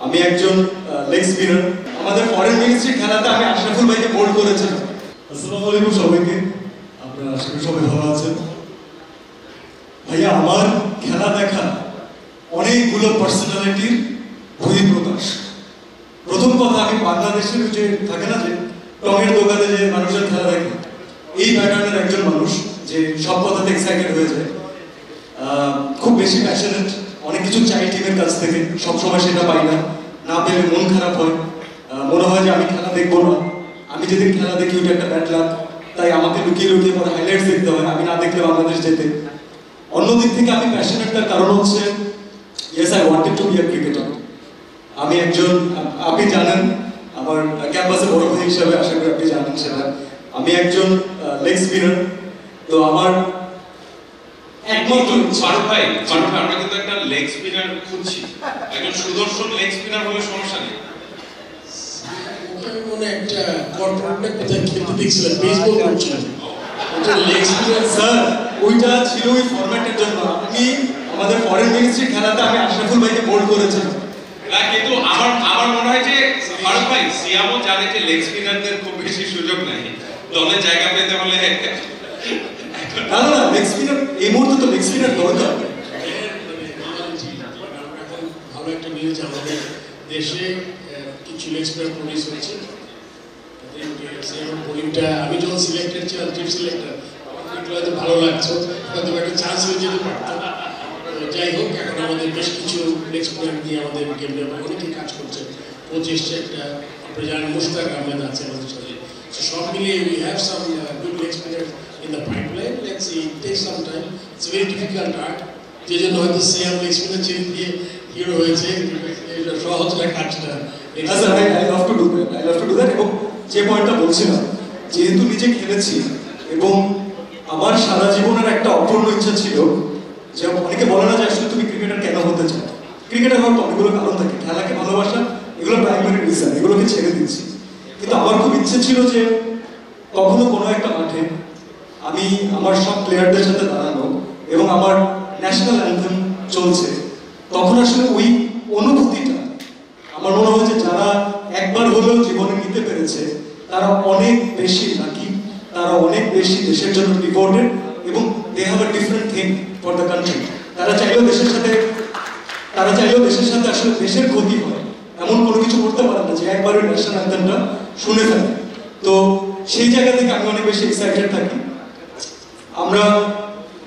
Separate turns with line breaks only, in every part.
আমি একজন leg spinner. আমাদের ফরেন মিনিস্ট্রি খেলাতে আমি আশরাফুল ভাইকে বোল্ড করেছিলাম। আসসালামু আলাইকুম সবাইকে, আপনারা আশা করি সবাই ভালো আছেন। ভাইয়া, আমার খেলা দেখা অনেকগুলো পার্সোনালিটির বহিঃপ্রকাশ। প্রথম কথা, আমি বাংলাদেশের যে থাকে না যে টঙের দোকানে যে মানুষের খেলা দেখে, এই প্যাটার্নের একজন মানুষ যে সব কথাতে এক্সাইটেড হয়ে যায়, খুব বেশি প্যাশনেট, অনেক কিছু চাই টিমের কাছ থেকে, সবসময় সেটা পাই না, না পেলে মন খারাপ হয়, মনে হয় যে আমি খেলা দেখবো না, আমি যেদিন খেলা দেখি ওটা একটা ব্যাড লাক, তাই আমাকে লুকিয়ে লুকিয়ে পরে হাইলাইটস দেখতে হয়, আমি না দেখলে বাংলাদেশ যেতে। অন্যদিক থেকে আমি প্যাশনেট, তার কারণ হচ্ছে yes I wanted to be a cricketer. আমি একজন, আপনি জানেন আমার ক্যাম্পাসে বড় ভাই হিসাবে, আশা করি আপনি জানেন সেটা, আমি একজন লেগ স্পিনার। তো আমার একমাত্র
ফারুক ভাই, আমরা কিন্তু একটা লেগ স্পিনার খুঁজছি, একজন সুদর্শন লেগ স্পিনার হলে সমস্যা নেই।
আমি মনে একটা কর্পোরেটে কোথায় খেলতে দেখছিলাম, বেসবল করছিলাম, ওটা লেগ স্পিনার।
স্যার, ওইটা ছিল ওই ফরম্যাটের জন্য। আমি আমাদের ফরেন মিনিস্ট্রি খেলাতে আমি আশরাফুল ভাইকে বোল্ড করেছিলাম।
না, কিন্তু আমার মনে হয় যে ফারুক ভাই, সিয়ামও জানে যে লেগ স্পিনারদের খুব বেশি সুযোগ নাই দলে জায়গা পেতে হলে।
না না, লেগ স্পিনার এই মুহূর্তে তো লেগ স্পিনার দরকার।
ভালো একটা নিউজ, আমাদের দেশে কিছু লেগ স্পিনার প্রডিউস হয়েছে। বোলিংটা আমি যখন সিলেক্টেড ছিলাম, চিফ সিলেক্টর, একটু হয়তো ভালো লাগছে, হয়তো একটা চান্স হয়ে যেতে পারতো। যাই হোক, এখন আমাদের বেশ কিছু লেগ স্পিনার নিয়ে আমাদের গেমে অনেকে কাজ করছে। 25টা একটা আপনি জানেন মুশতাক আহমেদ আছে আমাদের সাথে। সব মিলিয়ে we have some good leg spinner in the pipeline. Let's see, it takes some time. It's a very difficult art. যে জন্য হয়তো সিএম লেগ স্পিনার ছেড়ে দিয়ে হিরো হয়েছে, এটা সহজ না কাজটা।
I love to do that. এবং যে পয়েন্টটা বলছিলাম, যেহেতু নিজে খেলেছি এবং আমার সারা জীবনের একটা অপূর্ণ ইচ্ছা ছিল, যে অনেকে বলে না যে আসলে তুমি ক্রিকেটার কেন হতে চাও। ক্রিকেটার হওয়ার অনেকগুলো কারণ থাকে, খেলাকে ভালোবাসা, এগুলো প্রাইমারি রিজন, এগুলোকে ছেড়ে দিচ্ছি। কিন্তু আমার খুব ইচ্ছে ছিল যে কখনো কোনো একটা মাঠে আমি আমার সব প্লেয়ারদের সাথে দাঁড়ানো এবং আমার ন্যাশনাল অ্যান্থেম চলছে, তখন আসলে ওই অনুভূতিটা আমার মনে হয় যে যারা একবার হলেও জীবনে নিতে পেরেছে তারা অনেক বেশি লাকি, তারা অনেক বেশি দেশের জন্য ডিভোটেড এবং they have a different thing for the country. তারা চাইলেও দেশের সাথে আসলে দেশের ক্ষতি হয় এমন কোনো কিছু করতে পারে না যে একবার ওই ন্যাশনাল অ্যান্থেমটা শুনে ফেলে। তো সেই জায়গা থেকে আমি অনেক বেশি এক্সাইটেড থাকি। আমরা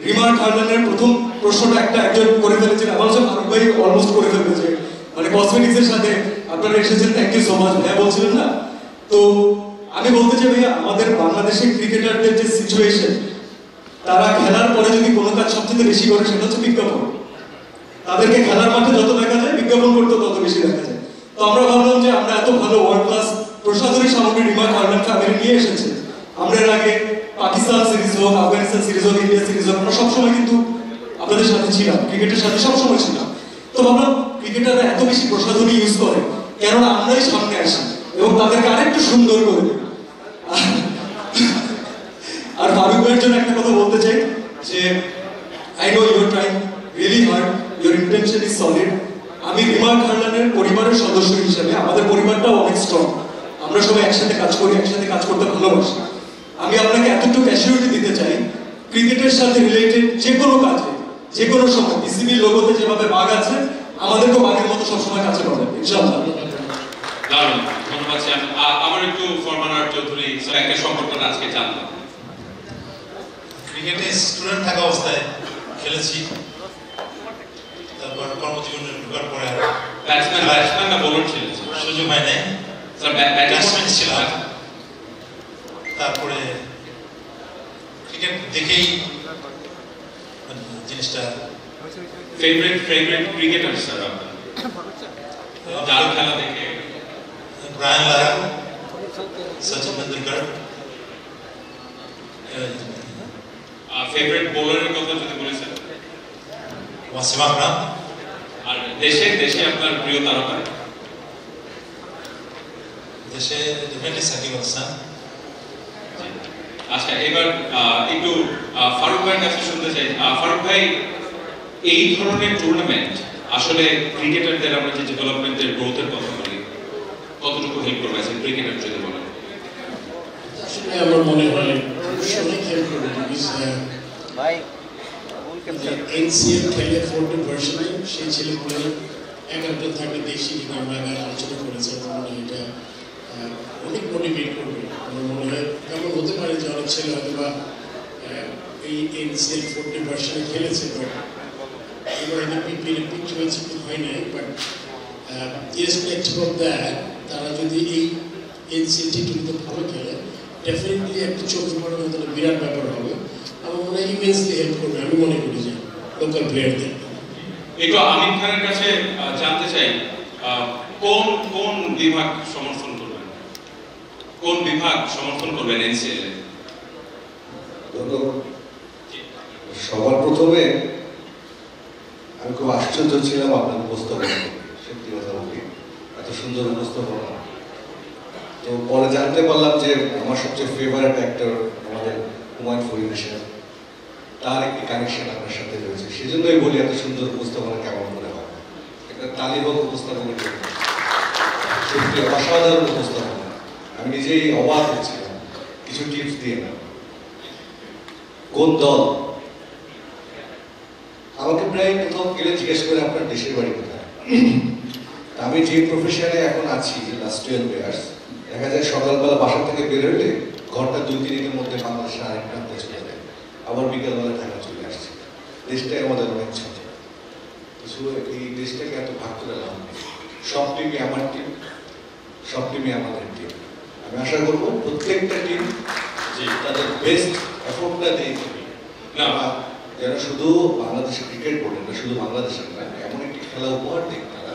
রিমার্ক হার্ডানের প্রথম প্রশ্নটা একজন করে ফেলেছিলেন, আমার হচ্ছে ফারুক ভাই অলমোস্ট করে ফেলেছে, মানে কসমেটিক্সের সাথে আপনারা এসেছেন, থ্যাংক ইউ সো মাচ ভাইয়া বলছিলেন না। তো আমি বলতে চাই ভাইয়া, আমাদের বাংলাদেশের ক্রিকেটারদের যে সিচুয়েশন, তারা খেলার পরে যদি কোনো কাজ সবচেয়ে বেশি করে সেটা হচ্ছে বিজ্ঞাপন। তাদেরকে খেলার মাঠে যত দেখা যায়, বিজ্ঞাপন করতে তত বেশি দেখা যায়। তো আমরা ভাবলাম যে আমরা এত ভালো ওয়ার্ল্ড ক্লাস প্রসাধনী সামগ্রী রিমার্ক হার্ডান ফ্যামিলি নিয়ে এসেছে। আমরা এর আগে পাকিস্তান সিরিজ হোক, আফগানিস্তান সিরিজ হোক, ইন্ডিয়া সিরিজ হোক, আমরা সবসময় কিন্তু আপনাদের সাথে ছিলাম, ক্রিকেটের সাথে সবসময় ছিলাম। তো ভাবলাম ক্রিকেটাররা এত বেশি প্রসাধনী ইউজ করে, কেননা আমরাই সামনে আসি এবং তাদেরকে আরেকটু সুন্দর করে দিই। আর ফারুক ভাইয়ের জন্য একটা কথা বলতে চাই যে I know you are trying really hard, your intention is solid. আমি রিমার্ক হার্ডানের পরিবারের সদস্য হিসেবে, আমাদের পরিবারটাও অনেক স্ট্রং, আমরা সবাই একসাথে কাজ করি, একসাথে কাজ করতে ভালোবাসি। আমি আপনাকে এতটুকু অ্যাসিউরিটি দিতে চাই, ক্রিকেটের সাথে রিলেটেড যে কোনো কাজে, যে কোনো সময় বিসিবির লোগোতে যেভাবে বাঘ আছে, আমাদেরকেও বাঘের মতো সবসময় কাছে পাবেন ইনশাআল্লাহ।
দারুণ, ধন্যবাদ। আমার একটু ফরমান আর্ট চৌধুরী একটা সম্পর্কটা আজকে জানলাম।
ক্রিকেটে স্টুডেন্ট থাকা অবস্থায় খেলেছি, তারপর কর্মজীবনে ঢোকার পরে
ব্যাটসম্যান না বোলার ছিলেন?
সুযোগ হয় নাই, ব্যাটসম্যান ছিলাম। তারপরে ক্রিকেট দেখেই জিনিসটা
ফেভারিট ক্রিকেটার স্যার আপনার যার খেলা দেখে?
Brian Lara, Sachin Tendulkar.
Favourite বোলারের কথা যদি বলি স্যার?
ওয়াসিম আকরাম।
আর দেশে আপনার প্রিয় তারকা?
দেশে ডেফিনেটলি সাকিব আল হাসান।
আচ্ছা, এবার একটু ফারুক ভাইয়ের কাছে শুনতে চাই। ফারুক ভাই, এই ধরনের টুর্নামেন্ট আসলে ক্রিকেটারদের আমরা যে ডেভেলপমেন্টের গ্রোথের কথা হেল্প করবে অ্যাজ এ ক্রিকেটার যদি বলেন?
আসলে আমার মনে হয় অনেক হেল্প করবে, এনসিএল খেলে 40 ভার্সনে সেই ছেলেগুলো একাগ্র থাকলে দেখছি কিনা আমরা আগে আলোচনা করেছি। আমার মনে হয় এটা অনেক মোটিভেট করবে। আমার মনে হয় এমন হতে পারে যে অনেক ছেলে হয়তো বা এই এনসিএল 40 ভার্সনে খেলেছে, বাট এবার এদের পিপিএল পিকচার হয়েছে হয় নাই, বাট ইরেসপেক্টিভ অফ দ্যাট তারা যদি এই এনসিএল টি20তে ভালো খেলে ডেফিনেটলি একটা চোখে পড়ানো তাহলে বিরাট ব্যাপার হবে। আমার মনে হয় ইমেন্সলি হেল্প করবে, আমি মনে করি যে লোকাল প্লেয়ারদের।
একটু আমির খানের কাছে জানতে চাই, কোন কোন বিভাগ সমর্থন করবেন, কোন বিভাগ সমর্থন করবেন এনসিএল এ?
সবার প্রথমে আমি খুব আশ্চর্য ছিলাম আপনার উপস্থাপনা, সত্যি কথা বলি এত সুন্দর উপস্থাপনা। তো পরে জানতে পারলাম যে আমার সবচেয়ে ফেভারিট অ্যাক্টর আমাদের হুমায়ুন ফরিদ সাহেব, তার একটি কানেকশন আপনার সাথে রয়েছে। সেজন্যই বলি এত সুন্দর উপস্থাপনা কেমন করে হয়। একটা তালিবাগ উপস্থাপনা জন্য সত্যি অসাধারণ উপস্থাপনা। আমি নিজেই অবাক হচ্ছিলাম। কিছু টিপস দিয়ে না। কোন দল? আমাকে প্রায় কোথাও গেলে জিজ্ঞেস করে আপনার দেশের বাড়ি কোথায়। আমি যে প্রফেশনে এখন আছি লাস্ট 12 ইয়ার্স, দেখা যায় সকালবেলা বাসা থেকে বেরোলে ঘন্টা 2-3 দিনের মধ্যে বাংলাদেশের আরেক প্রান্তে চলে যায়, আবার বিকেলবেলা ঢাকা চলে আসছে। দেশটাই আমাদের অনেক ছোট, কিছু এই দেশটাকে এত ভাগ করে লাভ নেই। সব টিমই আমার টিম, সব টিমই আমাদের টিম। আমি আশা করবো প্রত্যেকটা টিম যে তাদের বেস্ট এফোর্টটা দিয়ে
না
যেন শুধু বাংলাদেশের ক্রিকেট বোর্ডে না, শুধু বাংলাদেশের না, এমন একটি খেলা উপহার দিক তারা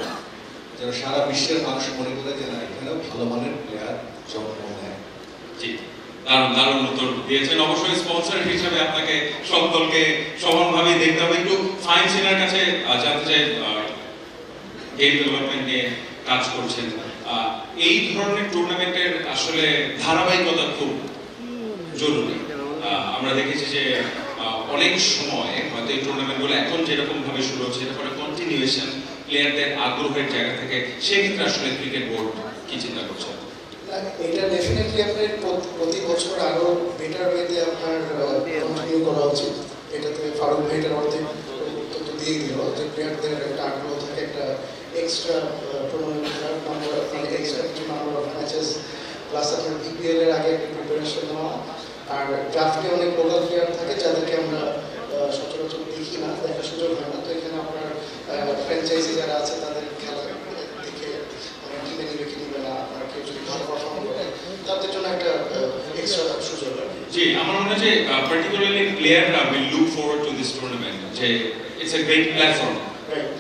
যেন সারা বিশ্বের মানুষ মনে করে যে না এখানেও ভালো মানের প্লেয়ার জন্ম নেয়।
জি, দারুণ দারুণ উত্তর দিয়েছেন। অবশ্যই স্পন্সর হিসেবে আপনাকে সব দলকে সমানভাবে দেখতে হবে। একটু ফাইন সিনার কাছে জানতে চাই, গেম ডেভেলপমেন্ট নিয়ে কাজ করছেন, এই ধরনের টুর্নামেন্টের আসলে ধারাবাহিকতা খুব জরুরি। আমরা দেখেছি যে অনেক সময় হয়তো এই টুর্নামেন্টগুলো এখন যেরকম ভাবে শুরু হচ্ছে এটা পরে কন্টিনিউয়েশন প্লেয়ারদের আগ্রহের জায়গা থেকে, সেক্ষেত্রে আসলে ক্রিকেট বোর্ড কি চিন্তা করছে?
এটা ডেফিনেটলি আপনার প্রতি বছর আরো বেটার ওয়েতে আপনার কন্টিনিউ করা উচিত। এটাতে ফারুক ভাই এটার অর্ধেক উত্তর দিয়ে দিল যে প্লেয়ারদের একটা আগ্রহ থাকে, একটা এক্সট্রা টুর্নামেন্ট নাম্বার, মানে এক্সট্রা কিছু নাম্বার অফ ম্যাচেস, প্লাস আপনার বিপিএল এর আগে একটা প্রিপারেশন নেওয়া। আর ড্রাফটে অনেক লোকাল প্লেয়ার থাকে যাদেরকে আমরা সচরাচর দেখি না, দেখার সুযোগ হয় না। তো এখানে আপনার ফ্র্যাঞ্চাইজি যারা আছে তাদের খেলা দেখে আমরা কিনে নিবে কি নিবে না, আপনার কেউ যদি ভালো পারফর্ম করে তাদের জন্য একটা এক্সট্রা সুযোগ আর কি।
জি, আমার মনে হয় যে পার্টিকুলারলি প্লেয়াররা will look forward to this tournament, যে it's a great platform.
Right.